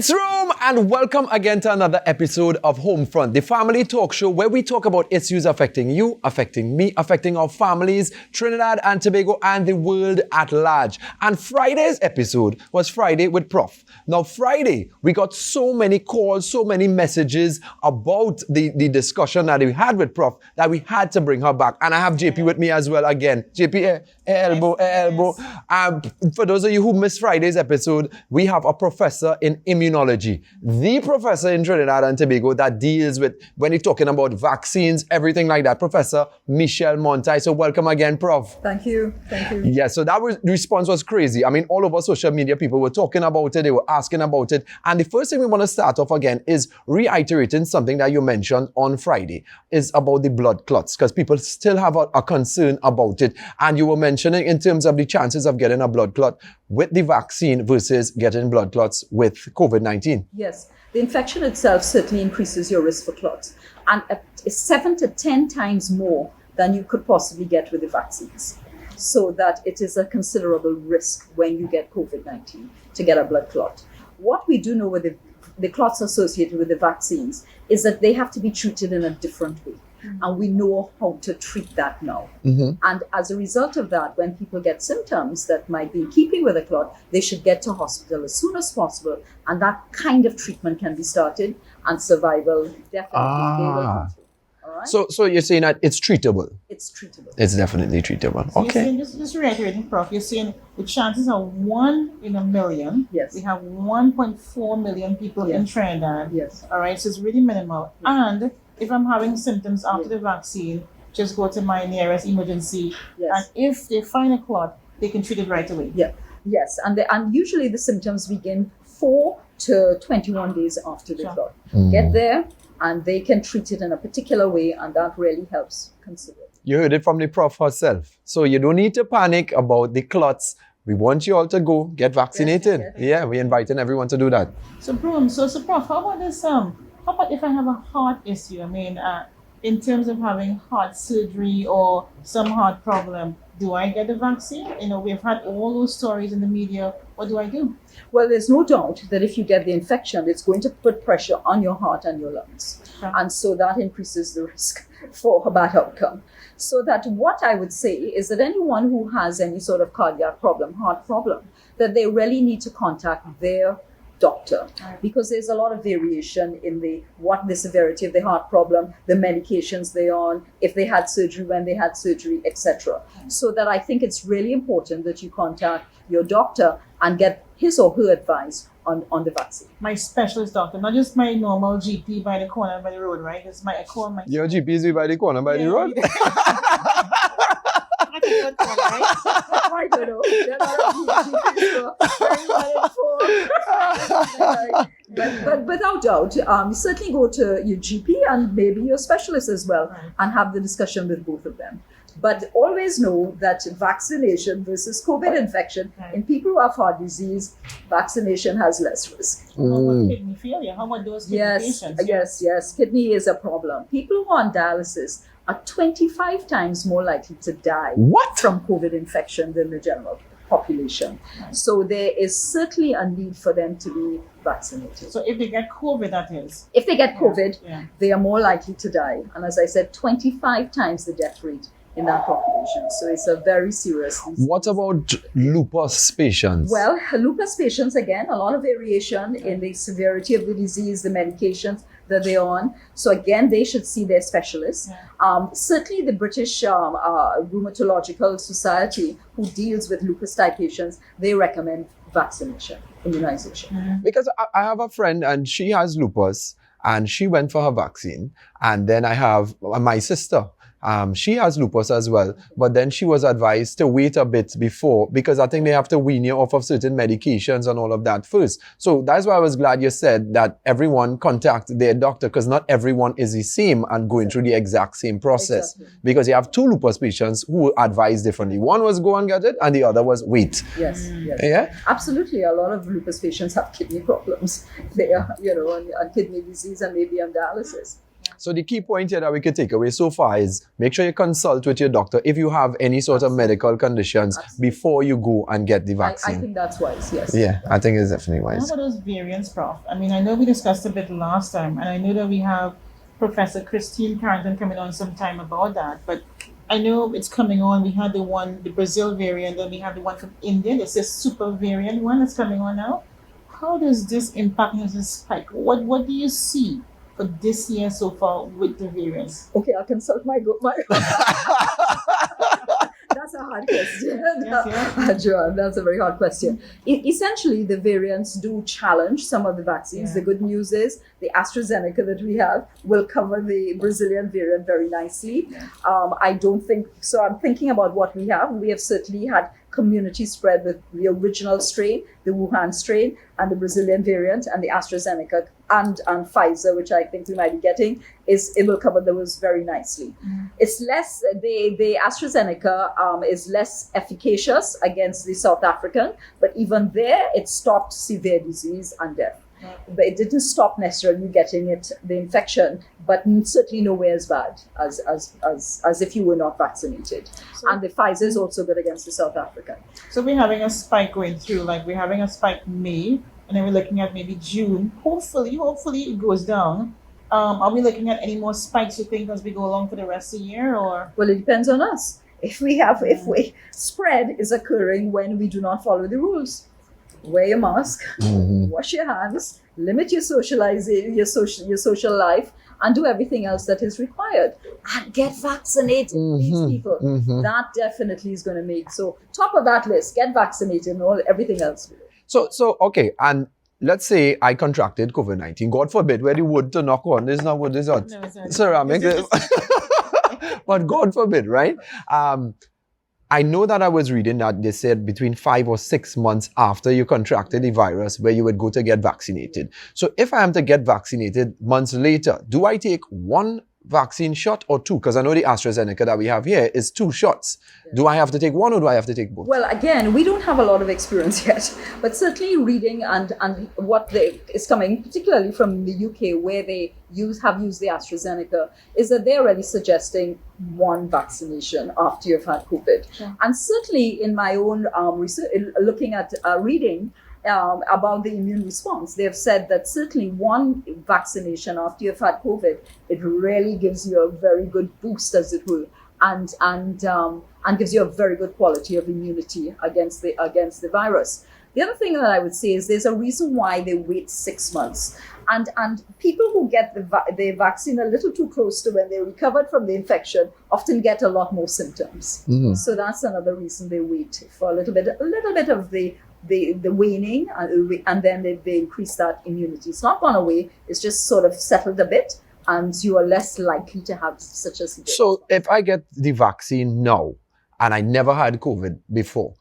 It's Rome, and welcome again to another episode of Homefront, the family talk show where we talk about issues affecting you, affecting me, affecting our families, Trinidad and Tobago, and the world at large. And Friday's episode was Friday with Prof. Now, Friday, we got so many calls, so many messages about the discussion that we had with Prof that we had to bring her back. And I have JP with me as well again. JP, elbow. For those of you who missed Friday's episode, we have a professor in immunology, the professor in Trinidad and Tobago that deals with, when you're talking about vaccines, everything like that, Professor Michelle Monteil. So welcome again, Prof. Thank you. Yeah, so the response was crazy. I mean, all over social media, people were talking about it, they were asking about it. And the first thing we want to start off again is reiterating something that you mentioned on Friday, is about the blood clots, because people still have a concern about it. And you were mentioning in terms of the chances of getting a blood clot with the vaccine versus getting blood clots with COVID-19. Yes, the infection itself certainly increases your risk for clots, and it's 7 to 10 times more than you could possibly get with the vaccines. So that it is a considerable risk when you get COVID-19 to get a blood clot. What we do know with the clots associated with the vaccines is that they have to be treated in a different way. And we know how to treat that now. And as a result of that, when people get symptoms that might be in keeping with a clot, they should get to hospital as soon as possible. And that kind of treatment can be started, and survival definitely they will continue. All right? So you're saying that it's treatable? It's treatable. It's definitely treatable. So Okay. you're saying, just reiterating, Prof, you're saying the chances are 1 in a million. Yes. We have 1.4 million people in Trinidad. Yes. All right, so it's really minimal. And if I'm having symptoms after the vaccine, just go to my nearest emergency. Yes. And if they find a clot, they can treat it right away. Yeah. Yes. And usually the symptoms begin 4 to 21 days after the clot. Get there, and they can treat it in a particular way, and that really helps considerably. You heard it from the Prof herself. So you don't need to panic about the clots. We want you all to go get vaccinated. Yeah, we're inviting everyone to do that. So, Broom, so Prof, how about this? How about if I have a heart issue? I mean, in terms of having heart surgery or some heart problem, do I get the vaccine? You know, we've had all those stories in the media. What do I do? Well, there's no doubt that if you get the infection, it's going to put pressure on your heart and your lungs. Okay. And so that increases the risk for a bad outcome. So that what I would say is that anyone who has any sort of cardiac problem, heart problem, that they really need to contact their doctor, because there's a lot of variation in the severity of the heart problem, the medications they're on, if they had surgery, when they had surgery, etc. So that I think it's really important that you contact your doctor and get his or her advice on the vaccine. My specialist doctor, not just my normal GP by the corner by the road, right? It's my my Your GPs be by the corner, by the road? I don't know. They're not a GP, but without doubt, certainly go to your GP and maybe your specialist as well, and have the discussion with both of them. But always know that vaccination versus COVID infection, in people who have heart disease, vaccination has less risk. How about kidney failure? How about those kidney patients? Yes. Kidney is a problem. People who are on dialysis are 25 times more likely to die from COVID infection than the general population. So there is certainly a need for them to be vaccinated. So if they get COVID, that is? If they get COVID, they are more likely to die. And as I said, 25 times the death rate in that population. So it's a very serious disease. What about lupus patients? Well, lupus patients, again, a lot of variation in the severity of the disease, the medications that they're on. So again, they should see their specialists. Certainly the British Rheumatological Society, who deals with lupus type patients, they recommend vaccination, immunization. Because I have a friend and she has lupus and she went for her vaccine. And then I have my sister. She has lupus as well, but then she was advised to wait a bit before, because I think they have to wean you off of certain medications and all of that first. So that's why I was glad you said that everyone contact their doctor, because not everyone is the same and going through the exact same process. Because you have two lupus patients who were advised differently. One was go and get it and the other was wait. Yes. Yeah? Absolutely. A lot of lupus patients have kidney problems. They are, and kidney disease and maybe on dialysis. So the key point here that we could take away so far is make sure you consult with your doctor if you have any sort of medical conditions before you go and get the I vaccine. think that's wise, yes. Yeah, I think it's definitely How wise. about those variants, Prof? I mean, I know we discussed a bit last time, and I know that we have Professor Christine Carrington coming on sometime about that, but I know it's coming on. We had the Brazil variant, and we have the one from India. This is super variant one that's coming on now. How does this impact this spike? What do you see for this year so far with the variants? Okay, I'll consult my That's a hard question. Yes, Joanne, that's a very hard question. Essentially, the variants do challenge some of the vaccines. Yeah. The good news is the AstraZeneca that we have will cover the Brazilian variant very nicely. Yeah. I don't think so. I'm thinking about what we have. We have certainly had community spread with the original strain, the Wuhan strain, and the Brazilian variant, and the AstraZeneca and Pfizer, which I think we might be getting, it will cover those very nicely. It's less, the AstraZeneca is less efficacious against the South African, but even there, it stopped severe disease and death. But it didn't stop necessarily getting the infection, but certainly nowhere as bad as if you were not vaccinated. So, and the Pfizer is also good against the South African. So we're having a spike going through, like we're having a spike May, and then we're looking at maybe June. Hopefully it goes down. Are we looking at any more spikes, you think, as we go along for the rest of the year, or? Well, it depends on us. If spread is occurring when we do not follow the rules. Wear your mask, wash your hands, limit your socializing, your social life, and do everything else that is required. And get vaccinated, these people. That definitely is going to make. So top of that list, get vaccinated and everything else. So okay, and let's say I contracted COVID-19. God forbid, where the wood to knock on is not wood, is not No, it's not. ceramic. But God forbid, right? I know that I was reading that they said between 5 or 6 months after you contracted the virus where you would go to get vaccinated. So if I am to get vaccinated months later, do I take one vaccine shot or two? Because I know the AstraZeneca that we have here is 2 shots. Yeah. Do I have to take one or do I have to take both? Well, again, we don't have a lot of experience yet, but certainly reading and what is coming, particularly from the UK, where they have used the AstraZeneca, is that they're already suggesting one vaccination after you've had COVID. Yeah. And certainly in my own research, looking at reading about the immune response, they've said that certainly one vaccination after you've had COVID, it really gives you a very good boost, as it were, and gives you a very good quality of immunity against the virus. The other thing that I would say is there's a reason why they wait 6 months. And people who get the vaccine a little too close to when they recovered from the infection often get a lot more symptoms. So that's another reason they wait for a little bit of the waning, and then they increase that immunity. It's not gone away, it's just sort of settled a bit, and you are less likely to have such a severe. So if I get the vaccine now, and I never had COVID before,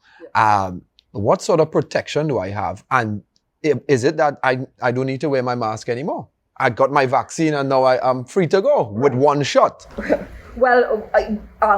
what sort of protection do I have? And is it that I don't need to wear my mask anymore? I got my vaccine and now I'm free to go with one shot. Well,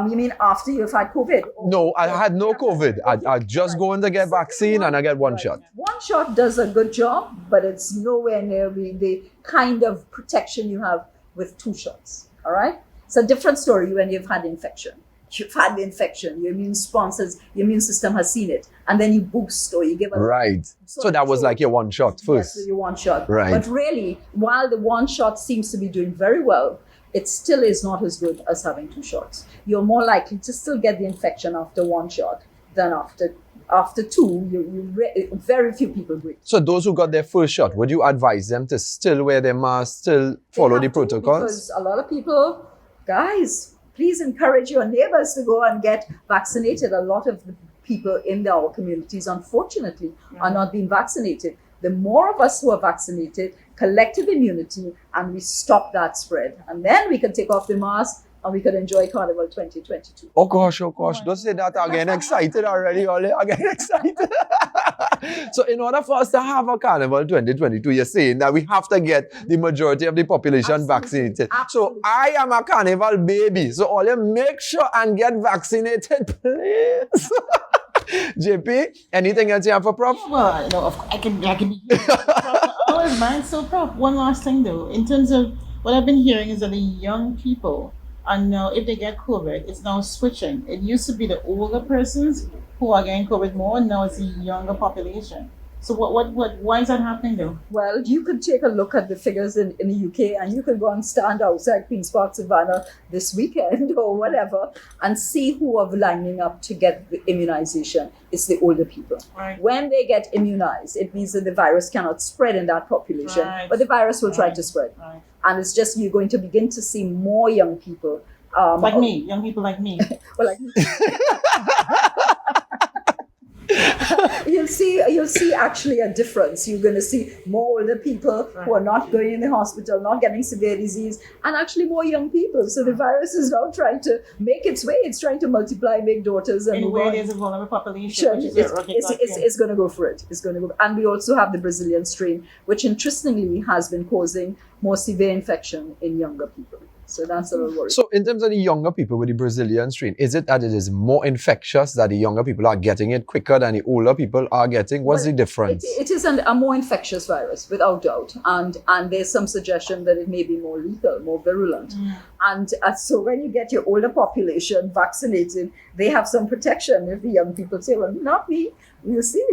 you mean after you've had COVID? No, I had no COVID. I just go in to get vaccine and I get one shot. One shot does a good job, but it's nowhere near the kind of protection you have with 2 shots. All right? It's a different story when you've had infection. You've had the infection, your immune system has seen it, and then you boost or you give a... Right. So that was like your one shot first. Yes, your one shot. Right. But really, while the one shot seems to be doing very well, it still is not as good as having 2 shots. You're more likely to still get the infection after 1 shot than after 2. Very few people break. So those who got their first shot, would you advise them to still wear their mask, still follow the protocols? Because a lot of people, guys, please encourage your neighbors to go and get vaccinated. A lot of the people in our communities, unfortunately, are not being vaccinated. The more of us who are vaccinated, collective immunity, and we stop that spread. And then we can take off the mask and we can enjoy Carnival 2022. Oh gosh. Don't say that. I'm getting excited already. I'm getting excited. So in order for us to have a Carnival 2022, you're saying that we have to get the majority of the population vaccinated. So I am a Carnival baby. So all you make sure and get vaccinated, please. JP, anything else you have for Prof? Well, no, of course, I can be here. Prof, I was mine. So, Prof, one last thing though, in terms of what I've been hearing is that the young people are now, if they get COVID, it's now switching. It used to be the older persons who are getting COVID more, and now it's the younger population. So why is that happening though? Well, you could take a look at the figures in the UK, and you could go and stand outside Queen's Park Savannah this weekend or whatever and see who are lining up to get the immunization. It's the older people. Right. When they get immunized, it means that the virus cannot spread in that population, Right. but the virus will try Right. to spread. Right. And it's just you're going to begin to see more young people. Like me, young people like me. Well, like, you'll see actually a difference. You're going to see more older people who are not going in the hospital, not getting severe disease, and actually more young people. So the virus is now trying to make its way. It's trying to multiply, make daughters, and In move where on. there's a vulnerable population, Sure, which is it's going to go for it. It's going to go, and we also have the Brazilian strain, which interestingly has been causing more severe infection in younger people. So that's a little worry. So in terms of the younger people with the Brazilian strain, is it that it is more infectious, that the younger people are getting it quicker than the older people are getting? What's the difference? It is a more infectious virus, without doubt. And there's some suggestion that it may be more lethal, more virulent. And so when you get your older population vaccinated, they have some protection. If the young people say, well, not me, we'll see.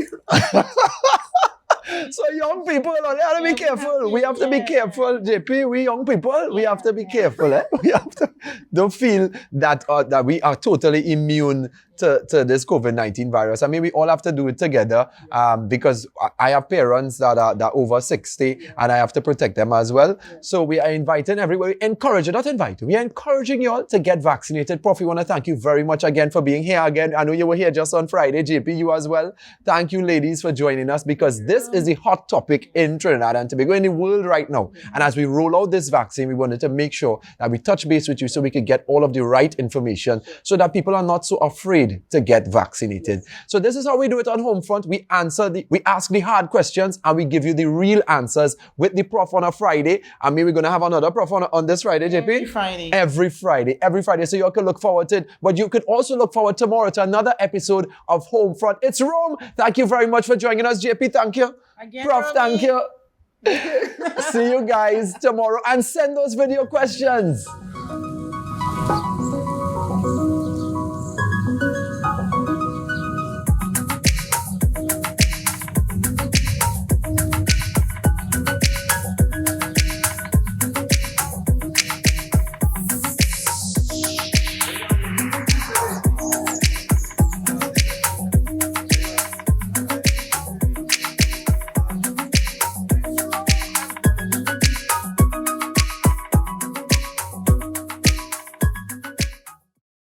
So young people, we have to be careful. We have to be careful, JP. We young people, we have to be careful. We have to don't feel that that we are totally immune to this COVID-19 virus. I mean, we all have to do it together because I have parents that are over 60 and I have to protect them as well. So we are inviting everybody, we are encouraging you all to get vaccinated. Prof, we want to thank you very much again for being here again. I know you were here just on Friday, JP, you as well. Thank you, ladies, for joining us, because this is a hot topic in Trinidad and Tobago, in the world right now. And as we roll out this vaccine, we wanted to make sure that we touch base with you so we could get all of the right information so that people are not so afraid to get vaccinated. So this is how we do it on Homefront. We ask the hard questions and we give you the real answers with the prof on a Friday. I mean, we're going to have another prof on this Friday, JP? Every Friday. So you all can look forward to it. But you could also look forward tomorrow to another episode of Homefront. It's Rome. Thank you very much for joining us, JP. Thank you. Again, Prof, thank you. See you guys tomorrow, and send those video questions.